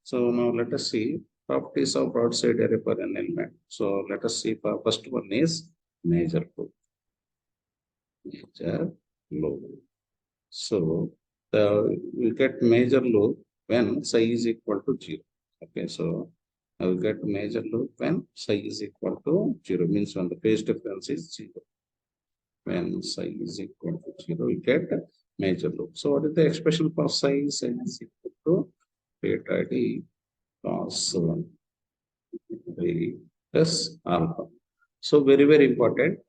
So now let us see properties of broadside array for an element. So let us see first one is major loop. Major loop. So we get major loop when psi is equal to 0. Okay, so I will get major loop when psi is equal to 0, means when the phase difference is 0. When psi is equal to 0, we get major loop. So what is the expression for psi? Psi is equal to beta d cos 3 plus alpha. So very, very important.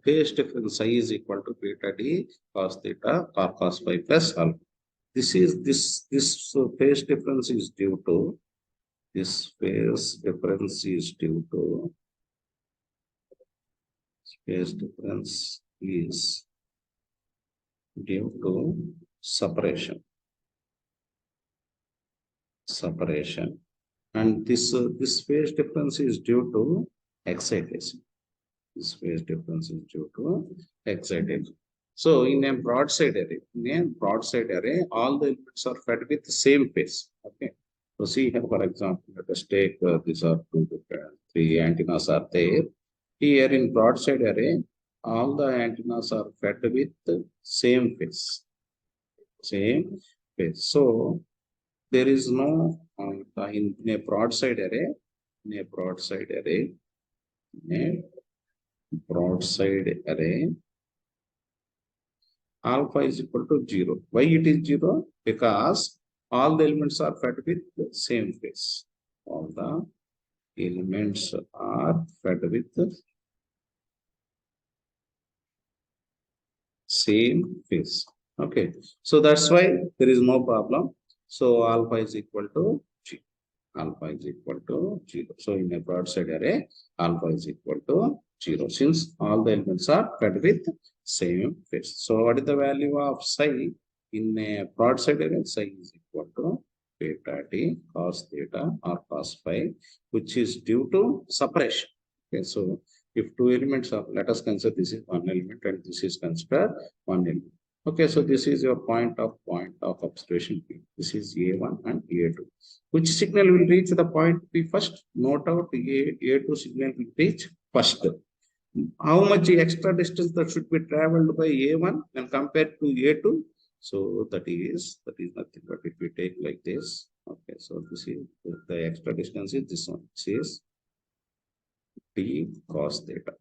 Phase difference psi is equal to beta d cos theta or cos phi plus alpha. This phase difference is due to this phase difference is due to phase difference is due to separation, and this phase difference is due to excitation. This phase difference is due to excitation. So in a broadside array, all the elements are fed with the same phase. Okay. So see here, for example, let us take these are three antennas are there. Here in broadside array, all the antennas are fed with the same phase. Same phase. So there is no in a broadside array, in a broadside array, in a broadside array, alpha is equal to 0. Why it is 0? Because all the elements are fed with the same phase. All the elements are fed with the same phase. Okay. So that's why there is no problem. So alpha is equal to 0. Alpha is equal to 0. So in a broadside array, alpha is equal to 0 since all the elements are fed with same phase. So what is the value of psi in a broadside array? Psi is equal to beta t cos theta or cos phi, which is due to separation. Okay, so if two elements are, let us consider this is one element and this is considered one element. Okay, so this is your point of observation P. This is A1 and A2. Which signal will reach the point P first? Note out A2 signal will reach first. How much extra distance that should be traveled by A1 when compared to A2? So that is nothing but if we take like this. Okay, so this is the extra distance is this one. This is T cos theta.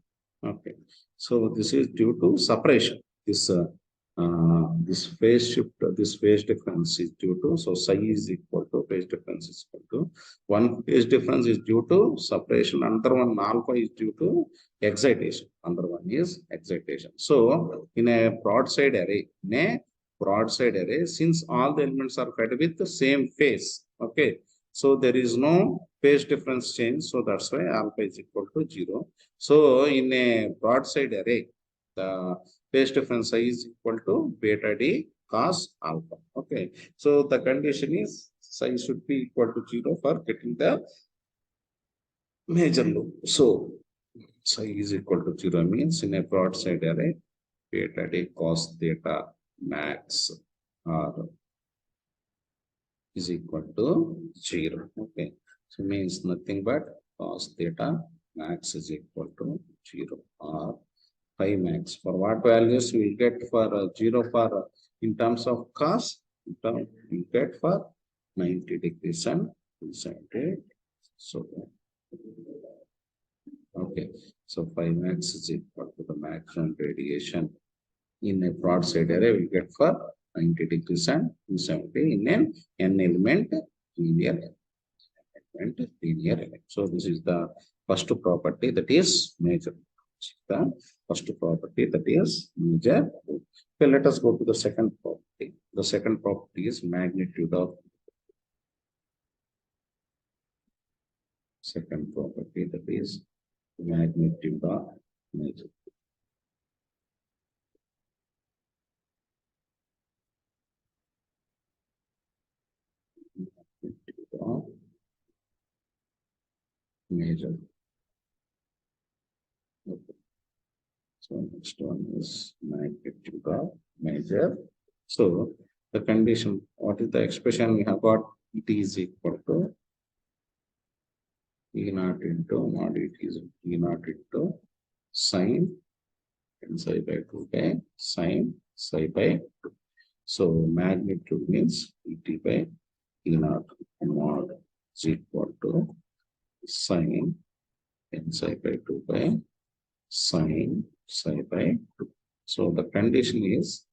Okay, so this is due to separation. This phase shift, this phase difference is due to, so psi is equal to phase difference is equal to, one phase difference is due to separation, another one alpha is due to excitation, another one is excitation. So in a broadside array, since all the elements are fed with the same phase, okay, so there is no phase difference change, so that's why alpha is equal to 0. So in a broadside array, the phase difference I is equal to beta d cos alpha. Okay, so the condition is psi should be equal to 0 for getting the major loop. So psi is equal to 0 means in a broadside array, beta d cos theta max r is equal to 0. Okay, so means nothing but cos theta max is equal to 0 or phi max. For what values we get for 0 for in terms of cos, we get for 90 degrees and 270. So okay, so phi max is equal to the maximum radiation in a broadside array we get for 90 degrees and 270 in an n element linear element. So this is the first property, that is major. The first property, that is major. Okay, let us go to the second property. The second property is magnitude of second property, that is magnitude of major. Magnitude of major. Okay. So next one is magnitude of major. So the condition, what is the expression we have got? It is equal to E naught into mod it is E naught into sine n psi by 2 by sine psi by 2. So magnitude means Et by E naught mod is equal to sine n psi by 2 by sine psi by 2. So the condition is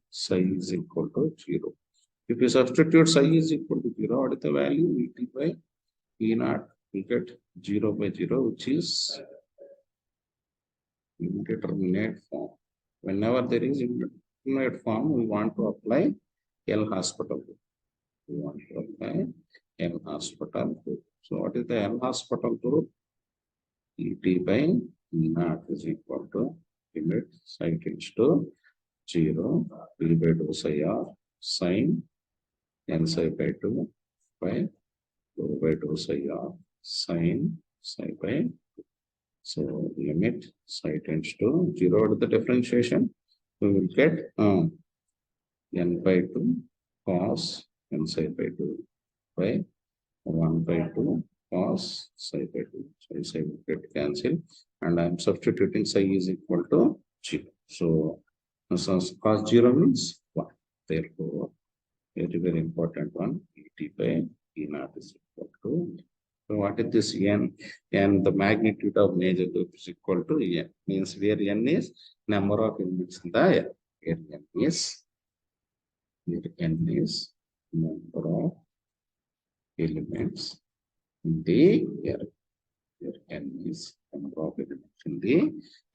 psi is equal to 0. If you substitute psi is equal to 0, what is the value? Et by E naught, we get 0 by 0, which is indeterminate form. Whenever there is indeterminate form, we want to apply L'Hospital. We want to apply L'Hospital group. So what is the L'Hospital group? Et by E naught is equal to limit psi tends to 0, d by 2 psi r sine n psi by 2 by 2 by 2 psi r sine psi by 2. So limit psi tends to 0 to the differentiation, we will get n by 2 cos n psi by 2 by 1 by 2 cos psi by 2. So psi will get cancelled, and I am substituting psi is equal to 0. So cos 0 means 1. Therefore, very important one, Et by E naught is equal to. So what is this n? N, the magnitude of major group is equal to n. Means where n is number of elements in the L. Where n is number of elements in the L. Where n is number of elements in the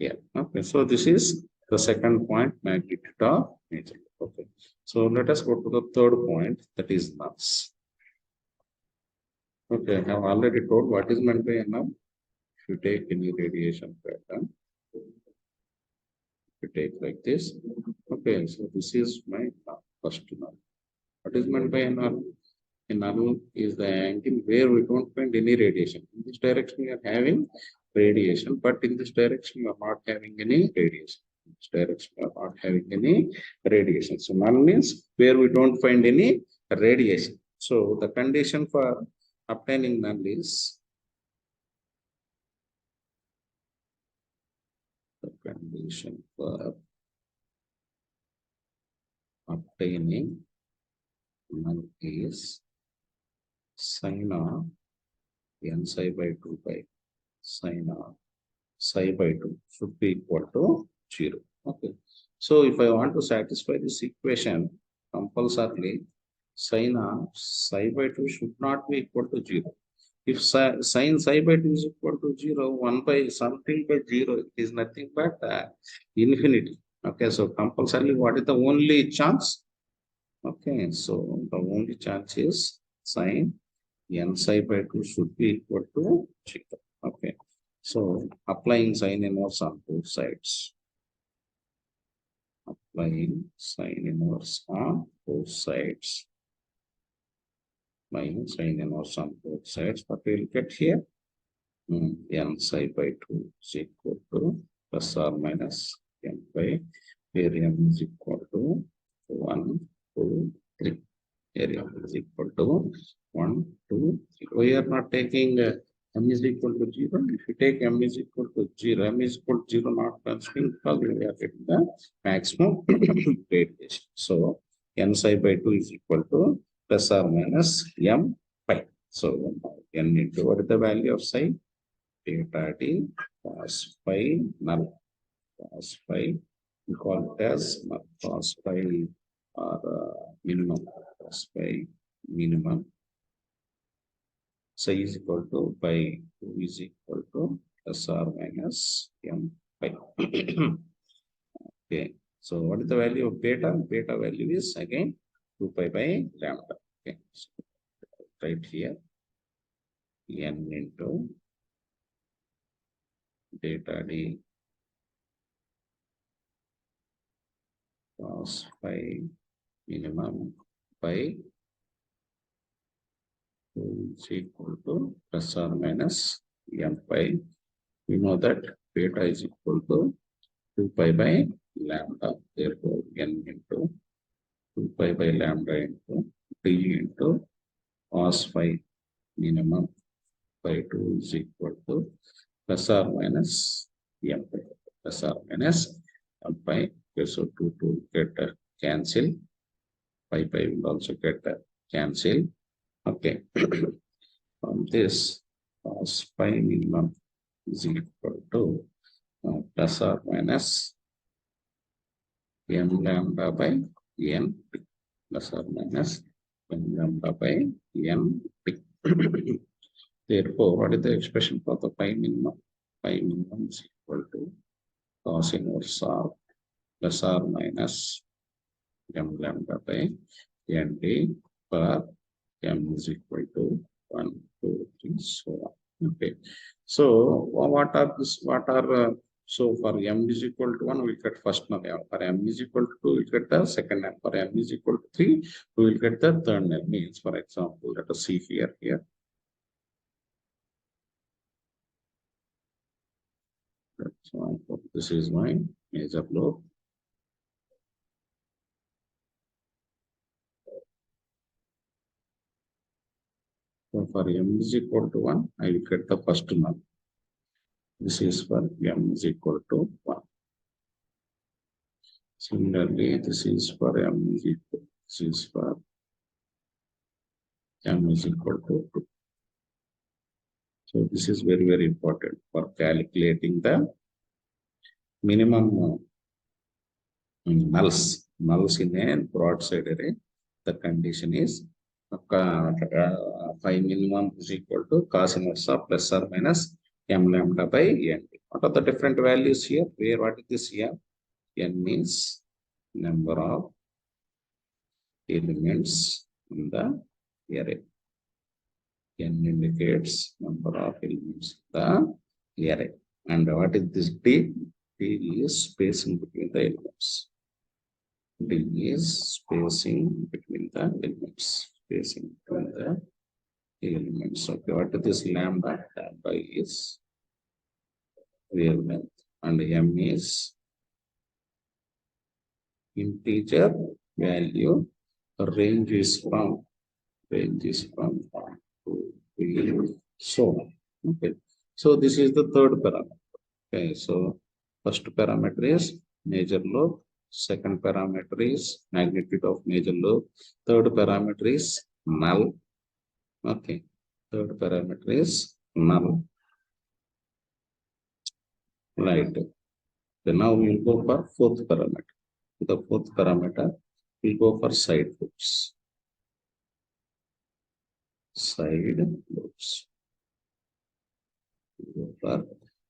L. Okay, so this is the second point, magnitude of major group. Okay, so let us go to the third point, that is nulls. Okay, I have already told what is meant by null. If you take any radiation pattern, you take like this. Okay, so this is my first null. What is meant by null? A null is the angle where we don't find any radiation. In this direction, we are having radiation, but in this direction, we are not having any radiation. In this direction, we are not having any radiation. So null means where we don't find any radiation. So the condition for obtaining null is the condition for obtaining null is sine of n psi by 2 by sine of psi by 2 should be equal to 0. Okay. So if I want to satisfy this equation, compulsorily sine of psi by 2 should not be equal to 0. If sine psi by 2 is equal to 0, 1 by something by 0 it is nothing but infinity. Okay, so compulsorily what is the only chance? Okay, so the only chance is sine n psi by 2 should be equal to 0. Okay, so applying sine inverse on both sides. Applying sine inverse on both sides. Applying sine inverse on both sides. What we will get here? N psi by 2 is equal to plus or minus n by, where n is equal to 1, 2, 3. Area is equal to 1, 2, 3. We are not taking m is equal to 0. If you take m is equal to 0, m is equal to 0 not considering, because we are getting the maximum radiation. So n psi by 2 is equal to plus or minus m pi. So n into what is the value of psi? Theta d cos phi null. Cos phi, we call it as cos phi or minimum. Cos phi minimum. Psi is equal to pi 2 is equal to plus or minus m pi. Okay, so what is the value of beta? Beta value is again 2 pi by lambda. Okay, so right here n into theta d cos phi minimum pi 2 is equal to plus or minus m pi. We know that beta is equal to 2 pi by lambda. Therefore, n into 2 pi by lambda into t into cos phi minimum by 2 is equal to plus or minus m pi. Plus or minus m pi. Okay, so 2 get cancel. Pi will also get cancel. Okay. From this, cos pi minimum is equal to plus or minus m lambda by n t. Plus or minus m lambda by n t. Therefore, what is the expression for the pi minimum? Pi minimum is equal to cos inverse of plus or minus m lambda by n t per m is equal to 1, 2, 3, so on. Okay. So what are this? What are so for m is equal to 1, we get first number. For m is equal to 2, we get the second number. For m is equal to 3, we will get the third number. Means, for example, let us see here. So this is my major lobe. So for m is equal to 1, I will get the first number. This is for m is equal to 1. Similarly, this is for m is equal. This is for m is equal to 2. So this is very, very important for calculating the minimum nulls. Nulls in a broadside array. The condition is phi minimum is equal to cos inverse of plus or minus m lambda by n. What are the different values here? Where what is this here? N means number of elements in the array. N indicates number of elements in the array. And what is this D? D is spacing between the elements. D is spacing between the elements. Spacing between the elements. Okay, what is this lambda? Lambda is wavelength. And M is integer value. The range is from 1 to 3. So, okay. So this is the third parameter. Okay, so first parameter is major lobe. Second parameter is magnitude of major lobe. Third parameter is null. Okay. Third parameter is null. Right. So now we will go for fourth parameter. The fourth parameter will go for side lobes. Side lobes. Go for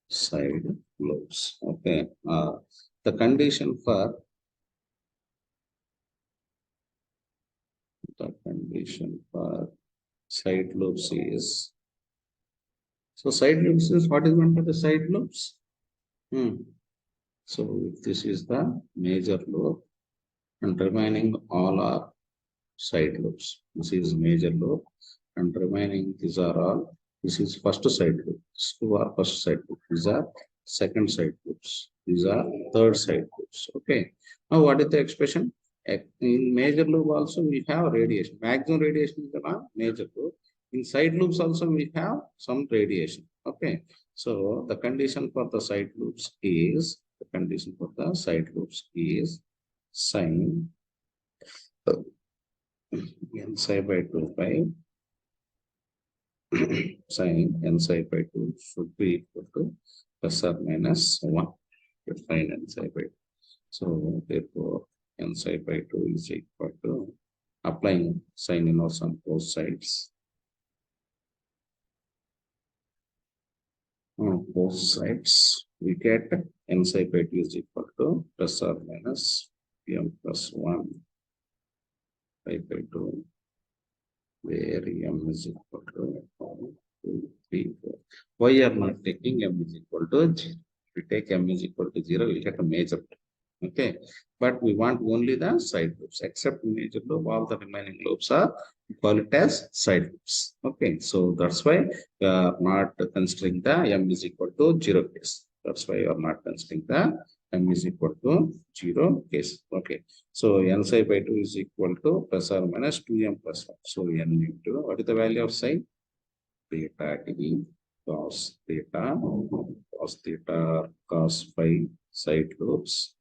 side lobes. Okay. The condition for side lobes is, so side lobes is what is meant by the side lobes? So this is the major lobe and remaining all are side lobes. This is major lobe and remaining these are all, this is first side lobe. These two are first side lobe. These are second side lobes. These are third side lobes. Okay. Now what is the expression? In major lobe also we have radiation. Maximum radiation is the major lobe. In side lobes also we have some radiation. Okay. So the condition for the side lobes is, sin n psi by 2 pi sin n psi by 2 should be equal to plus or minus 1. Define n psi by 2. So therefore n psi by 2 is equal to, applying sin inverse on both sides. On both sides, we get n psi by 2 is equal to plus or minus m plus 1 pi by 2, where m is equal to 1, 2, 3, 4. Why are not taking m is equal to 0? If we take m is equal to 0, we get a major. Okay, but we want only the side lobes. Except major lobe, all the remaining lobes are call it as side lobes. Okay, so that's why we are not considering the m is equal to 0 case. That's why you are not considering the m is equal to 0 case. Okay. So n psi by 2 is equal to plus or minus 2m plus 1. So n into what is the value of psi? Theta d cos theta cos phi side lobes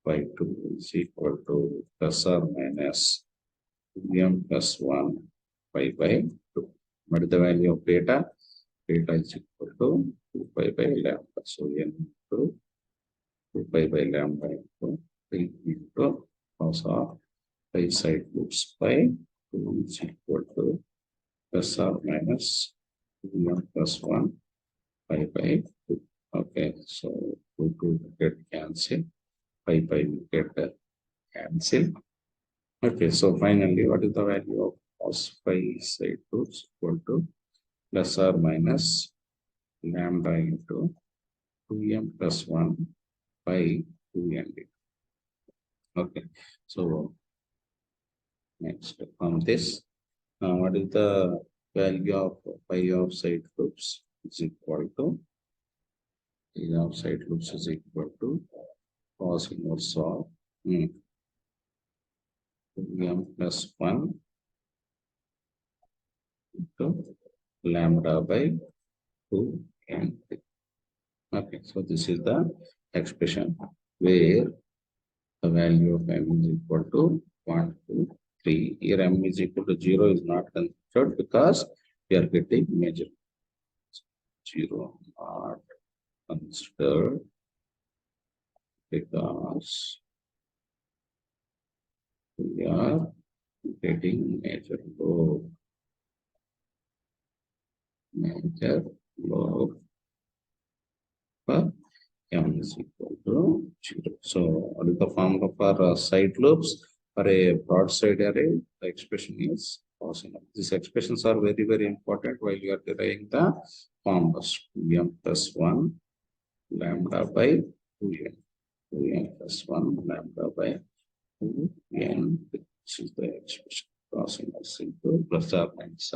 by 2 is equal to plus or minus 2m plus 1 pi by 2. What is the value of beta? Beta is equal to 2 pi by lambda. So n into 2 pi by lambda into 3 into cos of pi side loops by 2 is equal to plus or minus 2m plus 1 pi by 2. Okay, so 2 get cancel, pi will get cancel. Okay, so finally, what is the value of cos phi side loops equal to plus or minus lambda into 2m plus 1 by 2n. Okay, so next from this, what is the value of pi of side loops is equal to pi of side loops is equal to cos inverse of 2m plus 1 into lambda by 2n. Okay, so this is the expression where the value of m is equal to 1, 2, 3. Here m is equal to 0 is not considered because we are getting major. 0 not considered because we are getting major lobe. Major lobe for m is equal to 0. So, what is the formula for side lobes? For a broadside array, the expression is cosine. These expressions are very, very important while you are deriving the formulas. 2m plus 1 lambda by 2n. 2n plus 1 lambda by 2n. This is the expression. Cosine is equal to plus or minus.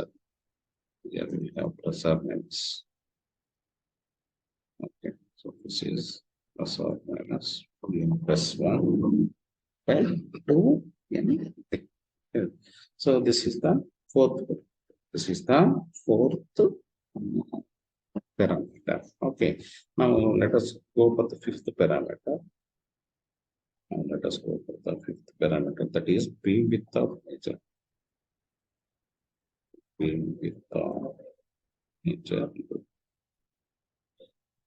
Here we have plus or minus. Okay, so this is plus or minus 2n plus 1 by 2n. So this is the fourth. This is the fourth parameter. Okay, now let us go for the fifth parameter. Now let us go for the fifth parameter, that is beam width of nature. Beam width of nature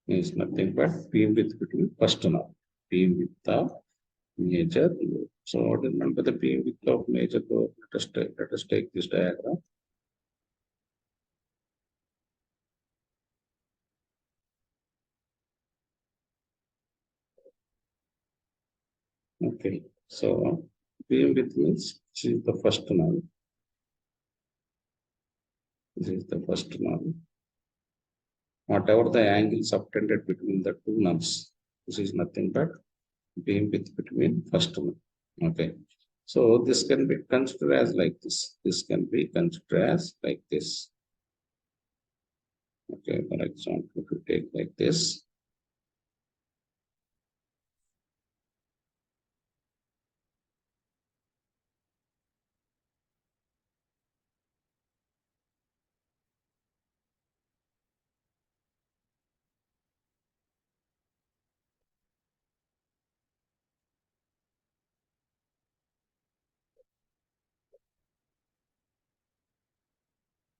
is nothing but beam width between first node. Beam width of major lobe. So what is meant by the beam width of major lobe? Let us take this diagram. Okay, so beam width means this is the first node. This is the first node. Whatever the angle subtended between the two nodes, this is nothing but beam width between first node. Okay, so this can be considered as like this. This can be considered as like this. Okay, for example, if you take like this.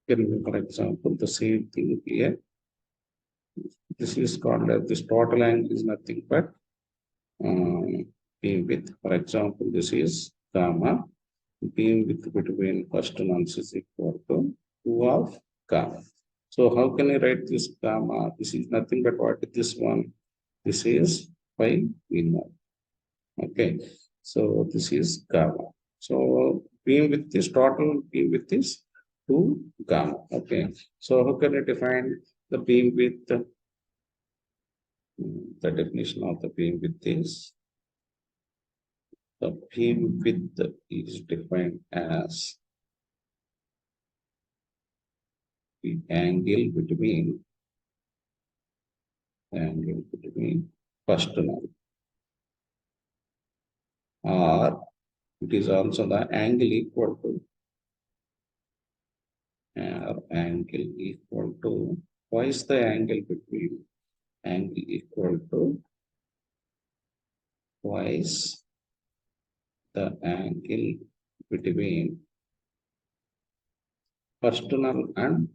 For example, the same thing here. This is called as this total angle is nothing but beam width. For example, this is gamma. Beam width between first nodes is equal to 2 of gamma. So how can I write this gamma? This is nothing but what is this one? This is pi V0. Okay. So this is gamma. So beam width is total beam width is 2 gamma. Okay. So how can I define the beam width? The definition of the beam width is the beam width is defined as the angle between first node. or it is also the angle equal to twice the angle between angle equal to twice the angle between first null and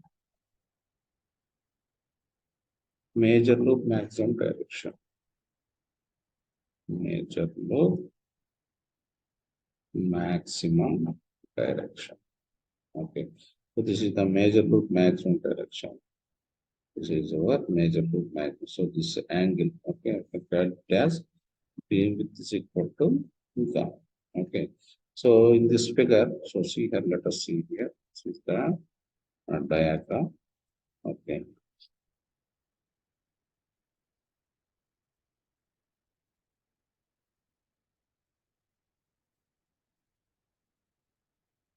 major loop maximum direction. Major loop maximum direction. Okay. So this is the major loop maximum direction. This is our major loop maximum. So this angle, okay, I can as B with is equal to gamma. Okay. So in this figure, so see here, let us see here. This is the diagram. Okay.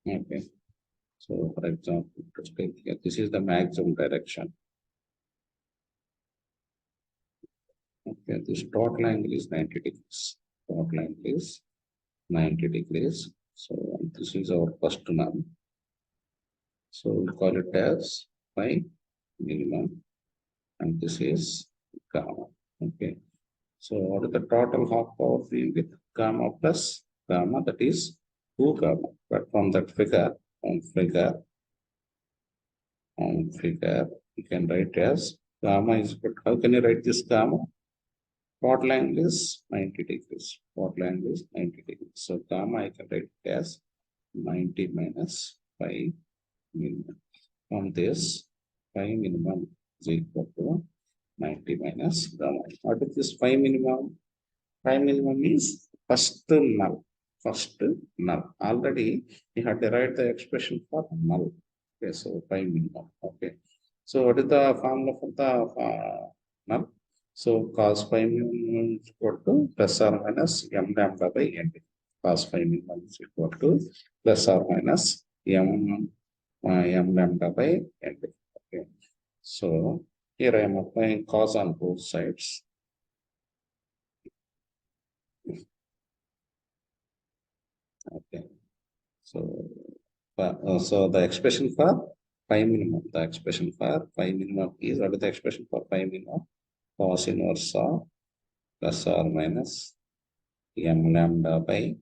Okay. So for example, let's take here, this is the maximum direction. Okay, this total angle is 90 degrees. Total angle is 90 degrees. So this is our first norm. So we call it as phi minimum, and this is gamma. Okay. So what is the total half power beam with gamma plus gamma? That is 2 gamma. But from that figure, you can write as gamma is equal. How can you write this gamma? Total angle is 90 degrees. Total angle is 90 degrees. So gamma I can write it as 90 minus phi minimum. From this, phi minimum is equal to 90 minus gamma. What is this phi minimum? Phi minimum is first null. First null. Already we have derived the expression for null. Okay, so phi minimum. Okay. So what is the formula for the null? So cos phi minimum is equal to plus or minus m lambda by n. Cos phi minimum is equal to plus or minus m lambda by n. Okay. So here I am applying cos on both sides. Okay. So, so the expression for phi minimum, is what is the expression for phi minimum? Cos inverse of plus or minus m lambda by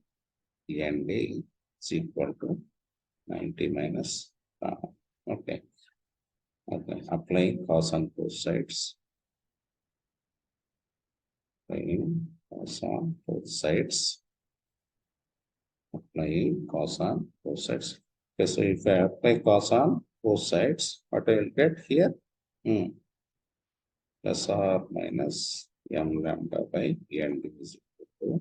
n d is equal to 90 minus gamma. Okay. Okay. Applying cos on both sides. Applying cos on both sides. Applying cos on both sides. Okay, so if I apply cos on both sides, what I will get here? Plus or minus m lambda by n is equal to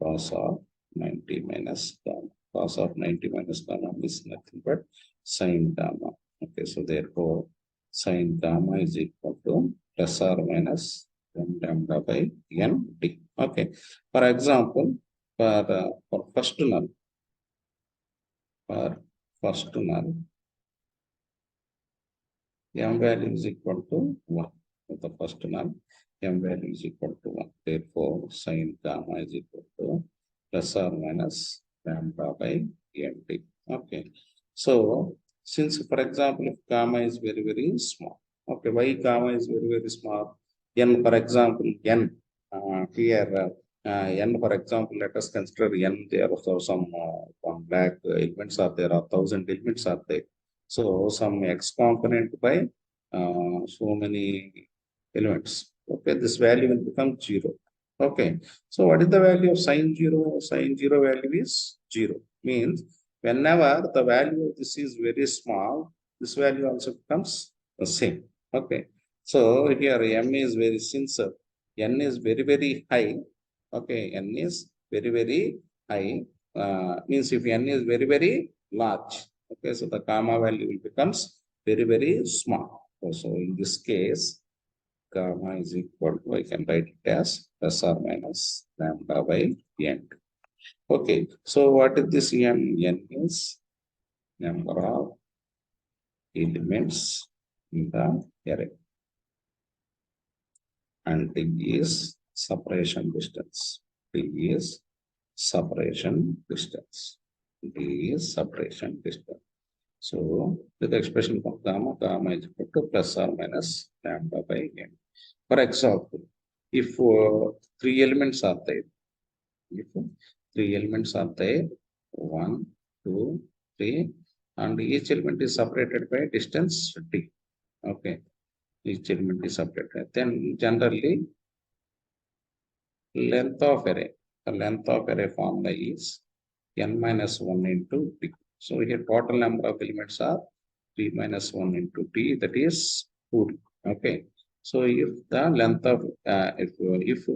cos of 90 minus gamma. Cos of 90 minus gamma is nothing but sin gamma. Okay, so therefore sin gamma is equal to plus or minus m lambda by n d. Okay, for example, for first null, m value is equal to 1. For the first null, m value is equal to 1. Therefore, sin gamma is equal to plus or minus lambda by mt. Okay. So, since for example, if gamma is very, very small. Okay, why gamma is very, very small? N, for example, n here, n, for example, let us consider n, there are some 1 lakh elements are there, or 1,000 elements are there. So some x component by so many elements. Okay, this value will become 0. Okay, so what is the value of sine 0? Sine 0 value is 0. Means whenever the value of this is very small, this value also becomes the same. Okay, so here m is very, since n is very, very high. Okay, n is very, very high. Means if n is very, very large. Okay, so the gamma value becomes very, very small. So in this case, gamma is equal to, I can write it as plus or minus lambda by n. Okay, so what is this n? N is number of elements in the array, and T is separation distance. T is separation distance. D is separation distance. So with the expression of gamma, gamma is equal to plus or minus lambda by n. For example, if three elements are there, if three elements are there, 1, 2, 3, and each element is separated by distance d. Okay, each element is separated. Then generally length of array. The length of array formula is n minus 1 into d. So here total number of elements are 3 minus 1 into d, that is 2d. Okay. So if the length of if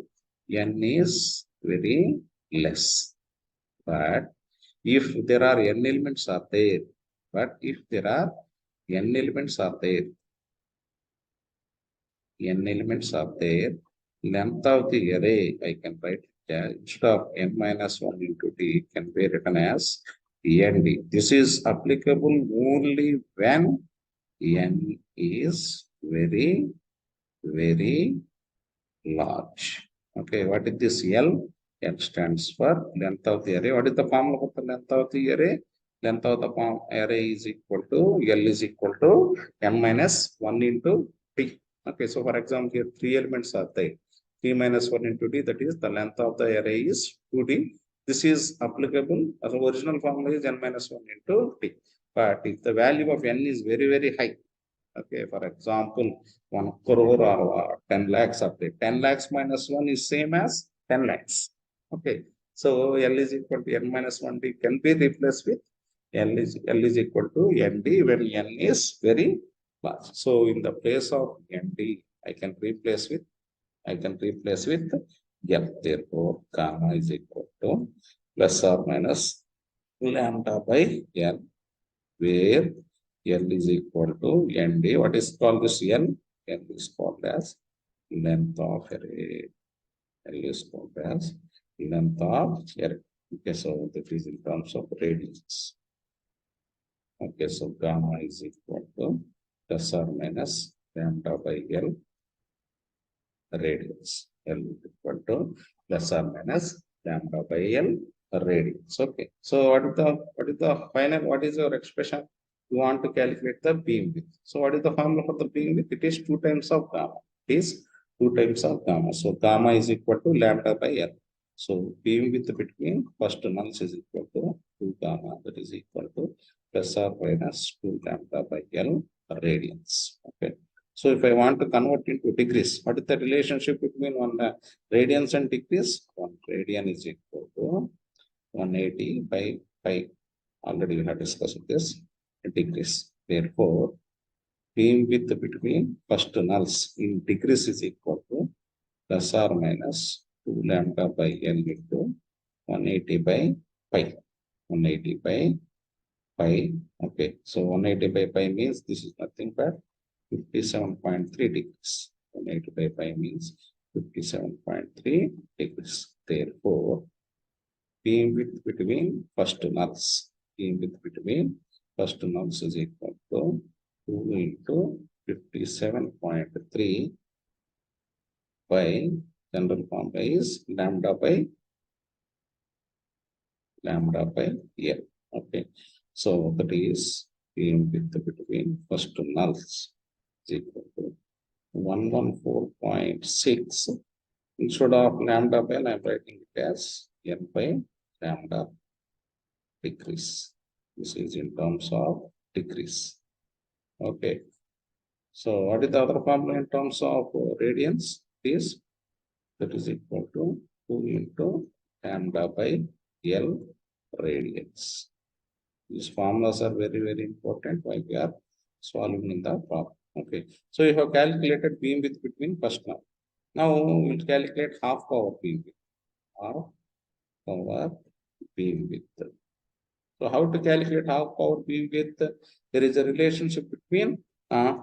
n is very less, but if there are n elements are there, but if there are n elements are there, n elements are there, length of the array I can write instead of n minus 1 into d can be written as nd. This is applicable only when n is very, very large. Okay, what is this L? L stands for length of the array. What is the formula for the length of the array? Length of the array is equal to L is equal to n minus 1 into d. Okay, so for example, here three elements are there. 3 minus 1 into d, that is the length of the array is 2d. This is applicable as original formula is n minus 1 into d. But if the value of n is very, very high, okay, for example, 1 crore or 10 lakhs up there. 10 lakhs minus 1 is same as 10 lakhs. Okay, so L is equal to n minus 1d can be replaced with L is equal to nd when n is very large. So in the place of nd, I can replace with L. Therefore, gamma is equal to plus or minus lambda by L, where L is equal to nd. What is called this L? L is called as length of array. L is called as length of array. Okay, so that is in terms of radius. Okay, so gamma is equal to plus or minus lambda by L radius. L is equal to plus or minus lambda by L radius. Okay, so what is your expression? You want to calculate the beam width. So what is the formula for the beam width? It is 2 times of gamma. It is 2 times of gamma. So gamma is equal to lambda by L. So beam width between first nulls is equal to 2 gamma, that is equal to plus or minus 2 lambda by L radians. Okay. So if I want to convert into degrees, what is the relationship between one radians and degrees? 1 radian is equal to 180 by pi. Already we have discussed this degrees. Therefore, beam width between first nulls in degrees is equal to plus or minus 2 lambda by L into 180 by pi. 180 by pi. Okay, so 180 by pi means this is nothing but 57.3 degrees. 180 by pi means 57.3 degrees. Therefore, beam width between first nulls. Beam width between first nulls is equal to 2 into 57.3 by general formula is lambda by L. Okay, so that is beam width between first nulls is equal to 114.6. Instead of lambda by L, I am writing it as n by lambda degrees. This is in terms of degrees. Okay. So what is the other formula in terms of radians? Is that is equal to 2 into lambda by L radians. These formulas are very, very important while we are solving in the problem. Okay. So you have calculated beam width between first null. Now we'll calculate half power beam width. Half power beam width. So how to calculate half power beam width? There is a relationship between half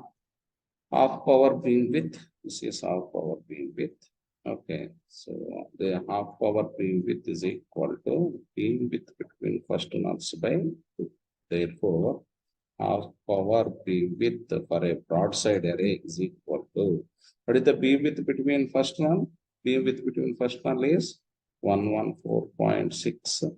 power beam width. This is half power beam width. Okay, so the half power beam width is equal to beam width between first nulls by 2. Therefore, half power beam width for a broadside array is equal to, what is the beam width between first null? Beam width between first null is 114.6